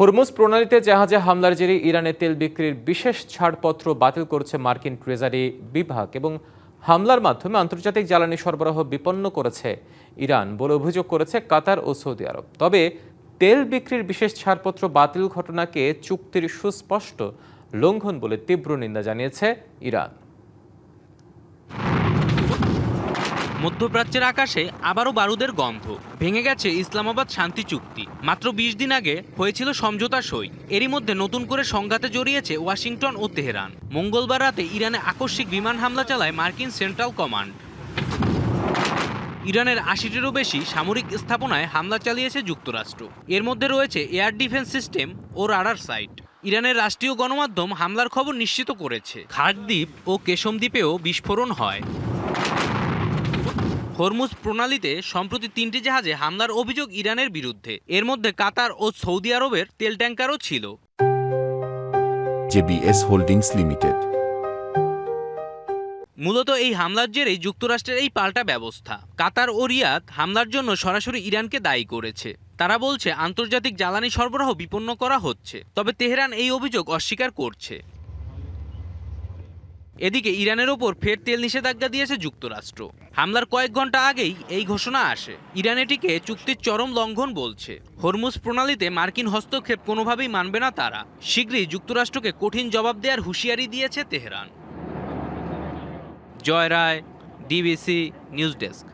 Hormuz প্রণালীতে জাহাজে হামলার জেরে ইরানে তেল বিক্রির বিশেষ ছাড়পত্র বাতিল করেছে মার্কিন ট্রেজারি বিভাগ এবং হামলার মাধ্যমে আন্তর্জাতিক জ্বালানি সরবরাহ বিপন্ন করেছে ইরান বলে অভিযোগ করেছে কাতার ও সৌদি আরব। তবে তেল বিক্রির বিশেষ ছাড়পত্র বাতিল ঘটনাকে চুক্তির সুস্পষ্ট লঙ্ঘন বলে তীব্র নিন্দা জানিয়েছে ইরান। মধ্যপ্রাচ্যের আকাশে আবারও বারুদের গন্ধ। ভেঙে গেছে ইসলামাবাদ শান্তি চুক্তি। মাত্র ২০ দিন আগে হয়েছিল সমঝোতা সই। এরই মধ্যে নতুন করে সংঘাতে জড়িয়েছে ওয়াশিংটন ও তেহরান। মঙ্গলবার রাতে ইরানে আকস্মিক বিমান হামলা চালায় মার্কিন সেন্ট্রাল কমান্ড। ইরানের ৮০টিরও বেশি সামরিক স্থাপনায় হামলা চালিয়েছে যুক্তরাষ্ট্র। এর মধ্যে রয়েছে এয়ার ডিফেন্স সিস্টেম ও রাডার সাইট। ইরানের রাষ্ট্রীয় গণমাধ্যম হামলার খবর নিশ্চিত করেছে। খার্ক ও কেশম দ্বীপেও বিস্ফোরণ হয়। হরমুজ প্রণালীতে সম্প্রতি ৩টি জাহাজে হামলার অভিযোগ ইরানের বিরুদ্ধে। এর মধ্যে কাতার ও সৌদি আরবের তেল ট্যাঙ্কারও ছিল। JBS holdings limited. মূলত এই হামলার জেরেই যুক্তরাষ্ট্রের এই পাল্টা ব্যবস্থা। কাতার ও রিয়াদ হামলার জন্য সরাসরি ইরানকে দায়ী করেছে। তারা বলছে আন্তর্জাতিক জ্বালানি সরবরাহ বিপন্ন করা হচ্ছে। তবে তেহরান এই অভিযোগ অস্বীকার করছে। এদিকে ইরানের ওপর ফের তেল নিষেধাজ্ঞা দিয়েছে যুক্তরাষ্ট্র। হামলার কয়েক ঘন্টা আগেই এই ঘোষণা আসে। ইরান এটিকে চুক্তির চরম লঙ্ঘন বলছে। হরমুজ প্রণালীতে মার্কিন হস্তক্ষেপ কোনোভাবেই মানবে না তারা। শীঘ্রই যুক্তরাষ্ট্রকে কঠিন জবাব দেওয়ার হুঁশিয়ারি দিয়েছে তেহরান। জয় রায়, ডিবিসি নিউজ ডেস্ক।